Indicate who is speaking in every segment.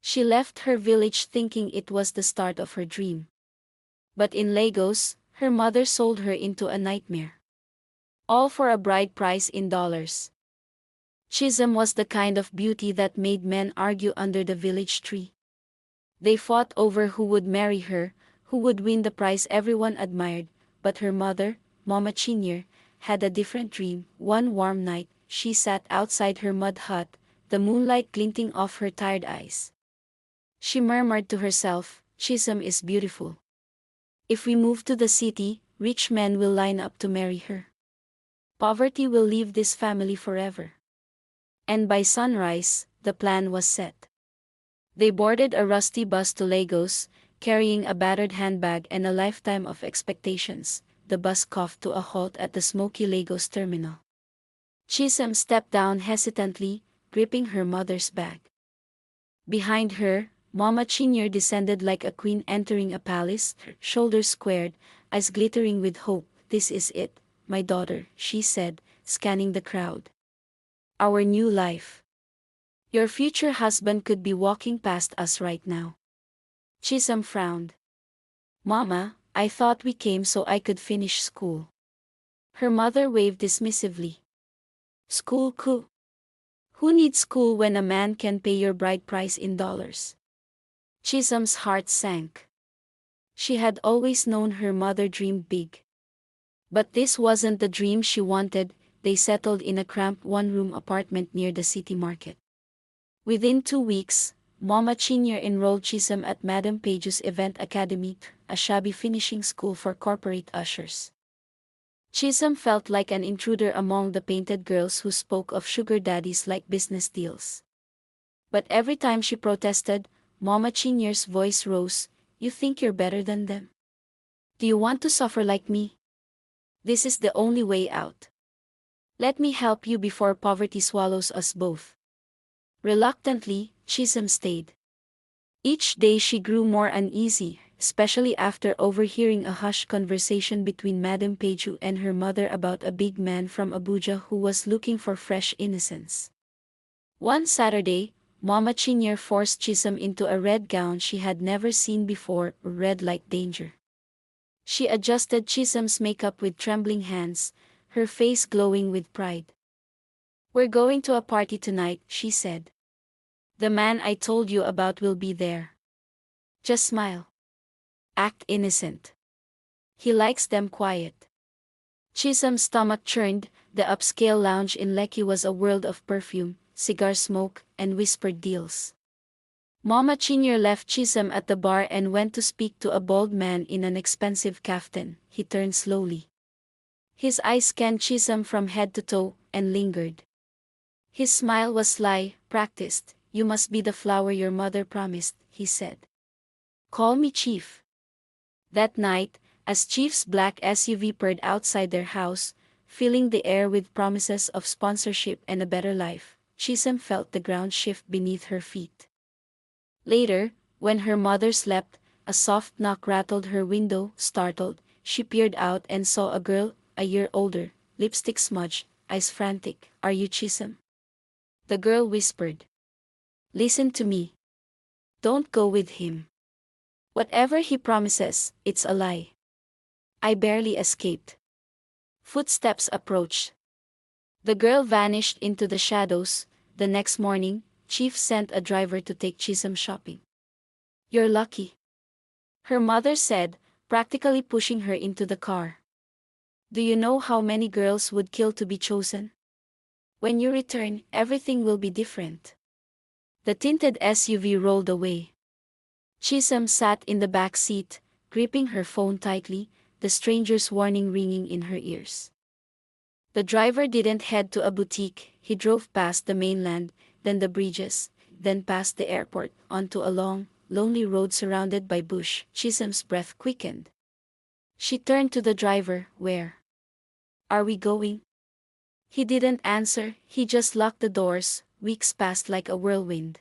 Speaker 1: She left her village thinking it was the start of her dream. But in Lagos, her mother sold her into a nightmare. All for a bride price in dollars. Chisom was the kind of beauty that made men argue under the village tree. They fought over who would marry her, who would win the prize everyone admired, but her mother, Mama Chinyer, had a different dream. One warm night, she sat outside her mud hut, the moonlight glinting off her tired eyes. She murmured to herself, "Chisom is beautiful. If we move to the city, rich men will line up to marry her. Poverty will leave this family forever." And by sunrise, the plan was set. They boarded a rusty bus to Lagos, carrying a battered handbag and a lifetime of expectations. The bus coughed to a halt at the smoky Lagos terminal. Chisom stepped down hesitantly, gripping her mother's bag. Behind her, Mama Chinyer descended like a queen entering a palace, her shoulders squared, eyes glittering with hope. "This is it, my daughter," she said, scanning the crowd. "Our new life. Your future husband could be walking past us right now." Chisom frowned. "Mama, I thought we came so I could finish school." Her mother waved dismissively. "School coup? Who needs school when a man can pay your bride price in dollars?" Chisom's heart sank. She had always known her mother dreamed big. But this wasn't the dream she wanted. They settled in a cramped one-room apartment near the city market. Within 2 weeks, Mama Chinyer enrolled Chisom at Madame Page's Event Academy, a shabby finishing school for corporate ushers. Chisom felt like an intruder among the painted girls who spoke of sugar daddies like business deals. But every time she protested, Mama Chinyer's voice rose. "You think you're better than them? Do you want to suffer like me? This is the only way out. Let me help you before poverty swallows us both." Reluctantly, Chisom stayed. Each day she grew more uneasy, especially after overhearing a hushed conversation between Madame Peju and her mother about a big man from Abuja who was looking for fresh innocence. One Saturday, Mama Chinyer forced Chisom into a red gown she had never seen before, red like danger. She adjusted Chisom's makeup with trembling hands, her face glowing with pride. "We're going to a party tonight," she said. "The man I told you about will be there. Just smile. Act innocent. He likes them quiet." Chisom's stomach churned. The upscale lounge in Lekki was a world of perfume, cigar smoke, and whispered deals. Mama Chinyer left Chisom at the bar and went to speak to a bald man in an expensive kaftan. He turned slowly. His eyes scanned Chisom from head to toe, and lingered. His smile was sly, practiced. "You must be the flower your mother promised," he said. "Call me Chief." That night, as Chief's black SUV purred outside their house, filling the air with promises of sponsorship and a better life, Chisom felt the ground shift beneath her feet. Later, when her mother slept, a soft knock rattled her window. Startled, she peered out and saw a girl, a year older, lipstick smudged, eyes frantic. "Are you Chisom?" The girl whispered. "Listen to me. Don't go with him. Whatever he promises, it's a lie." I barely escaped. Footsteps approached. The girl vanished into the shadows. The next morning, Chief sent a driver to take Chisom shopping. "You're lucky," her mother said, practically pushing her into the car. "Do you know how many girls would kill to be chosen? When you return, everything will be different." The tinted SUV rolled away. Chisom sat in the back seat, gripping her phone tightly, the stranger's warning ringing in her ears. The driver didn't head to a boutique. He drove past the mainland, then the bridges, then past the airport, onto a long, lonely road surrounded by bush. Chisom's breath quickened. She turned to the driver. "Where are we going?" He didn't answer. He just locked the doors. Weeks passed like a whirlwind.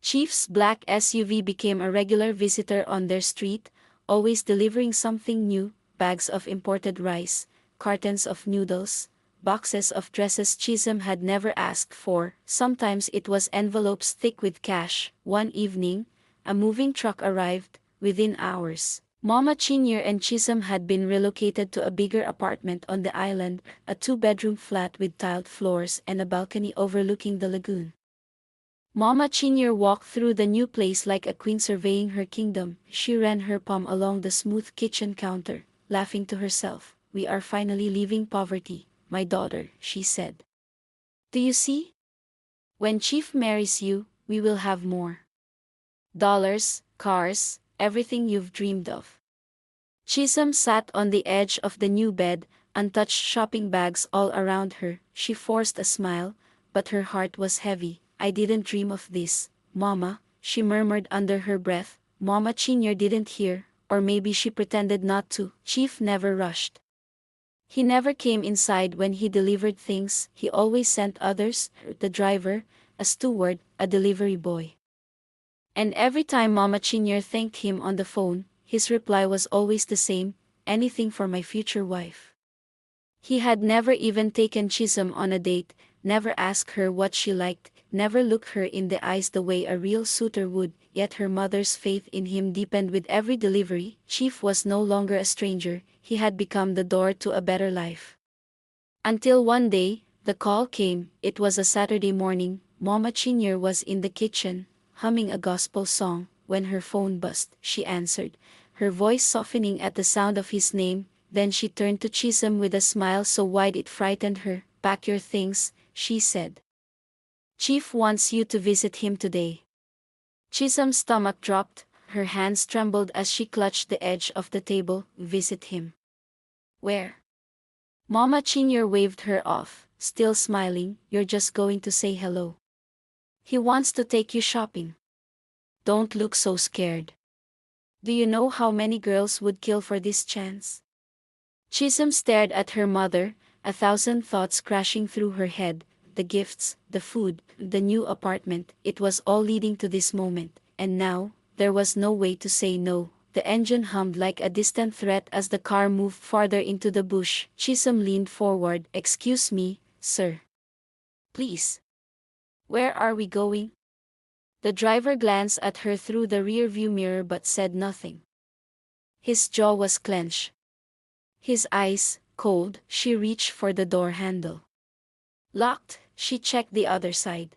Speaker 1: Chief's black SUV became a regular visitor on their street, always delivering something new: bags of imported rice, cartons of noodles, boxes of dresses Chisom had never asked for, sometimes it was envelopes thick with cash. One evening, a moving truck arrived. Within hours, Mama Chinyer and Chisom had been relocated to a bigger apartment on the island, a two-bedroom flat with tiled floors and a balcony overlooking the lagoon. Mama Chinyer walked through the new place like a queen surveying her kingdom. She ran her palm along the smooth kitchen counter, laughing to herself. "We are finally leaving poverty, my daughter," she said. "Do you see? When Chief marries you, we will have more dollars, cars, everything you've dreamed of." Chisom sat on the edge of the new bed, untouched shopping bags all around her. She forced a smile, but her heart was heavy. "I didn't dream of this, Mama," she murmured under her breath. Mama Chinyer didn't hear, or maybe she pretended not to. Chief never rushed. He never came inside when he delivered things. He always sent others, the driver, a steward, a delivery boy. And every time Mama Chinyer thanked him on the phone, his reply was always the same: "Anything for my future wife." He had never even taken Chisom on a date, never asked her what she liked, never looked her in the eyes the way a real suitor would, yet her mother's faith in him deepened with every delivery. Chief was no longer a stranger, he had become the door to a better life. Until one day, the call came. It was a Saturday morning. Mama Chinyer was in the kitchen, humming a gospel song, when her phone buzzed. She answered, her voice softening at the sound of his name. Then she turned to Chisom with a smile so wide it frightened her. "Pack your things," she said. "Chief wants you to visit him today." Chisom's stomach dropped, her hands trembled as she clutched the edge of the table. "Visit him? Where?" Mama Chinyer waved her off, still smiling. "You're just going to say hello. He wants to take you shopping. Don't look so scared. Do you know how many girls would kill for this chance?" Chisom stared at her mother, a thousand thoughts crashing through her head. The gifts, the food, the new apartment, it was all leading to this moment, and now, there was no way to say no. The engine hummed like a distant threat as the car moved farther into the bush. Chisom leaned forward. "Excuse me, sir. Please. Where are we going?" The driver glanced at her through the rearview mirror but said nothing. His jaw was clenched. His eyes, cold. She reached for the door handle. Locked. She checked the other side.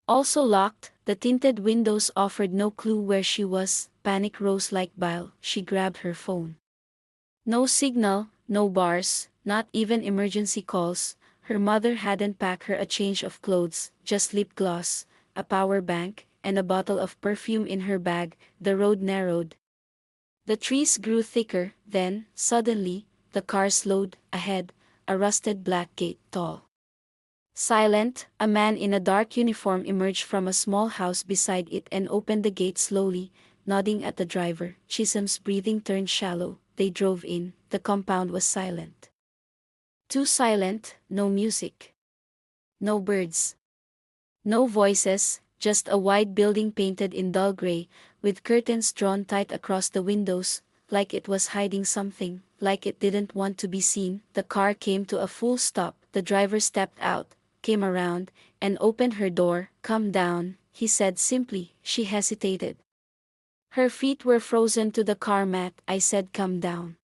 Speaker 1: Also locked. The tinted windows offered no clue where she was. Panic rose like bile. She grabbed her phone. No signal, no bars, not even emergency calls. Her mother hadn't packed her a change of clothes, just lip gloss, a power bank, and a bottle of perfume in her bag. The road narrowed. The trees grew thicker. Then, suddenly, the car slowed. Ahead, a rusted black gate, tall, silent. A man in a dark uniform emerged from a small house beside it and opened the gate slowly, nodding at the driver. Chisom's breathing turned shallow. They drove in. The compound was silent. Too silent. No music. No birds. No voices, just a wide building painted in dull gray, with curtains drawn tight across the windows, like it was hiding something, like it didn't want to be seen. The car came to a full stop. The driver stepped out, came around, and opened her door. "Come down," he said simply. She hesitated. Her feet were frozen to the car mat. "I said come down."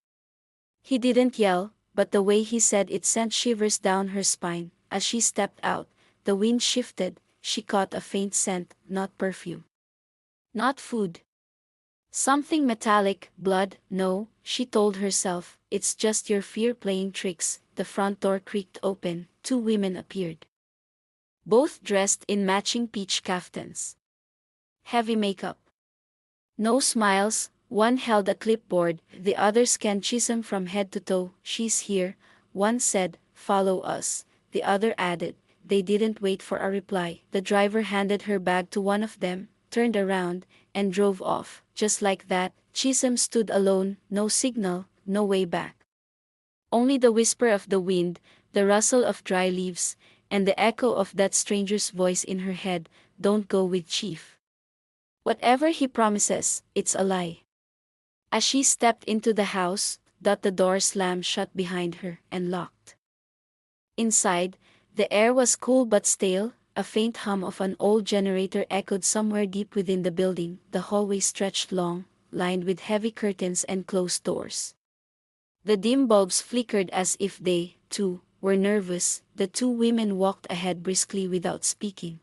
Speaker 1: He didn't yell, but the way he said it sent shivers down her spine. As she stepped out, the wind shifted. She caught a faint scent, not perfume. Not food. Something metallic. Blood. "No," she told herself, "it's just your fear playing tricks." The front door creaked open. Two women appeared. Both dressed in matching peach kaftans. Heavy makeup. No smiles. One held a clipboard, the other scanned Chisom from head to toe. "She's here," one said. "Follow us," the other added. They didn't wait for a reply. The driver handed her bag to one of them, turned around, and drove off. Just like that, Chisom stood alone, no signal, no way back. Only the whisper of the wind, the rustle of dry leaves, and the echo of that stranger's voice in her head. "Don't go with Chief. Whatever he promises, it's a lie." As she stepped into the house, the door slammed shut behind her and locked. Inside, the air was cool but stale. A faint hum of an old generator echoed somewhere deep within the building. The hallway stretched long, lined with heavy curtains and closed doors. The dim bulbs flickered as if they, too, were nervous. The two women walked ahead briskly without speaking.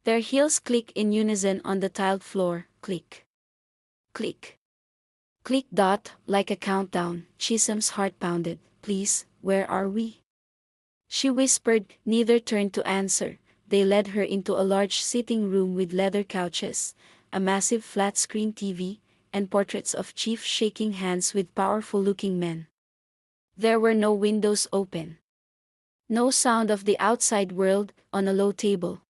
Speaker 1: Their heels clicked in unison on the tiled floor. Click. Click. Click. Like a countdown. Chisom's heart pounded. Please, where are we? She whispered. Neither turned to answer. They led her into a large sitting room with leather couches, a massive flat-screen TV, and portraits of chiefs shaking hands with powerful-looking men. There were no windows open. No sound of the outside world. On a low table,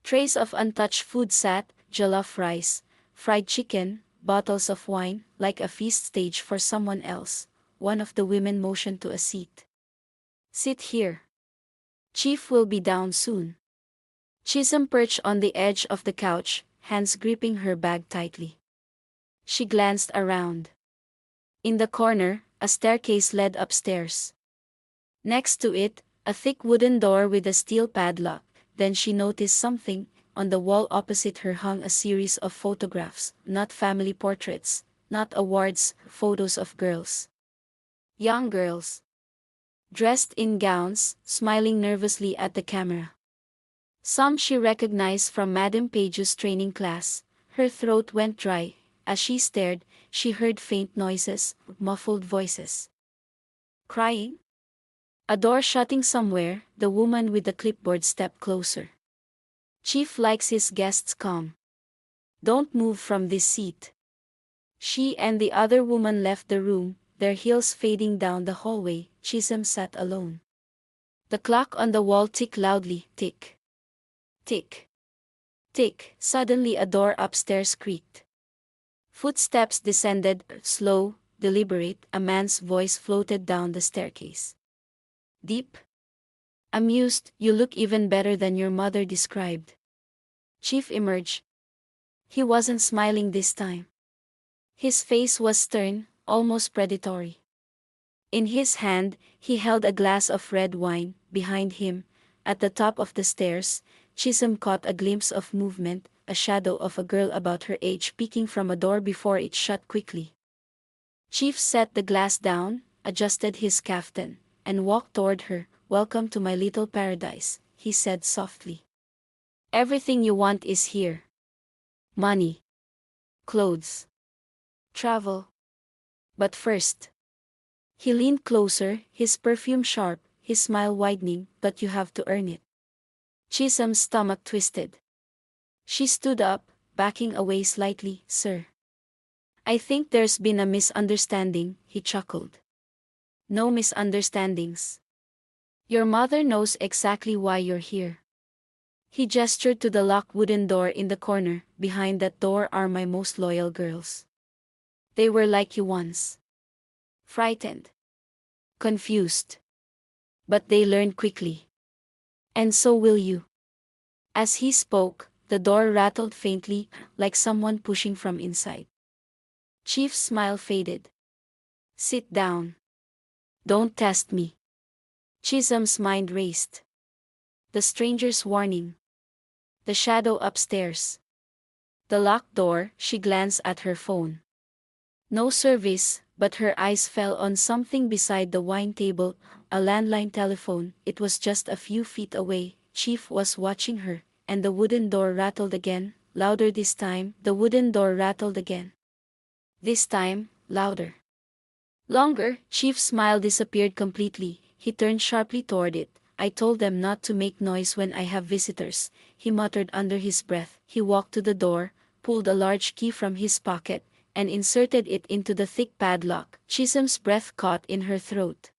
Speaker 1: trays of untouched food sat, jollof rice, fried chicken, bottles of wine, like a feast stage for someone else. One of the women motioned to a seat. Sit here. Chief will be down soon. Chisom perched on the edge of the couch, hands gripping her bag tightly. She glanced around. In the corner, a staircase led upstairs. Next to it, a thick wooden door with a steel padlock. Then she noticed something. On the wall opposite her hung a series of photographs, not family portraits, not awards, photos of girls. Young girls. Dressed in gowns, smiling nervously at the camera. Some she recognized from Madame Page's training class. Her throat went dry. As she stared, she heard faint noises, muffled voices. Crying? A door shutting somewhere. The woman with the clipboard stepped closer. Chief likes his guests calm. Don't move from this seat. She and the other woman left the room, their heels fading down the hallway. Chisom sat alone. The clock on the wall ticked loudly. Tick. Tick. Tick. Suddenly a door upstairs creaked. Footsteps descended, slow, deliberate. A man's voice floated down the staircase. Deep. Amused. You look even better than your mother described. Chief emerged. He wasn't smiling this time. His face was stern, almost predatory. In his hand, he held a glass of red wine. Behind him, at the top of the stairs, Chisom caught a glimpse of movement, a shadow of a girl about her age peeking from a door before it shut quickly. Chief set the glass down, adjusted his kaftan, and walked toward her. Welcome to my little paradise, he said softly. Everything you want is here. Money. Clothes. Travel. But first. He leaned closer, his perfume sharp, his smile widening. But you have to earn it. Chisom's stomach twisted. She stood up, backing away slightly. Sir. I think there's been a misunderstanding, he chuckled. No misunderstandings. Your mother knows exactly why you're here. He gestured to the locked wooden door in the corner. Behind that door are my most loyal girls. They were like you once. Frightened. Confused. But they learned quickly. And so will you. As he spoke, the door rattled faintly, like someone pushing from inside. Chief's smile faded. Sit down. Don't test me. Chisom's mind raced. The stranger's warning. The shadow upstairs. The locked door. She glanced at her phone. No service, but her eyes fell on something beside the wine table, a landline telephone. It was just a few feet away. Chief was watching her, and the wooden door rattled again, louder this time. The wooden door rattled again. This time, louder. Longer. Chief's smile disappeared completely. He turned sharply toward it. I told them not to make noise when I have visitors, he muttered under his breath. He walked to the door, pulled a large key from his pocket, and inserted it into the thick padlock. Chisom's breath caught in her throat.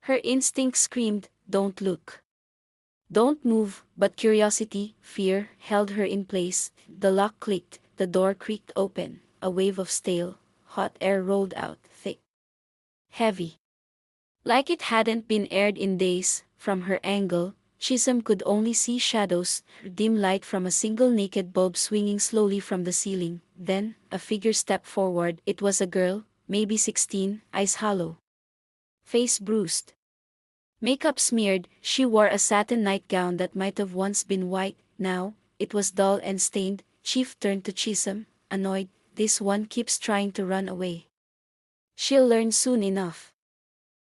Speaker 1: Her instinct screamed, don't look. Don't move, but curiosity, fear, held her in place. The lock clicked, the door creaked open, a wave of stale, hot air rolled out, thick. Heavy. Like it hadn't been aired in days. From her angle, Chisom could only see shadows, dim light from a single naked bulb swinging slowly from the ceiling. Then, a figure stepped forward. It was a girl, maybe 16, eyes hollow. Face bruised. Makeup smeared, she wore a satin nightgown that might have once been white. Now, it was dull and stained. Chief turned to Chisom, annoyed. This one keeps trying to run away. She'll learn soon enough.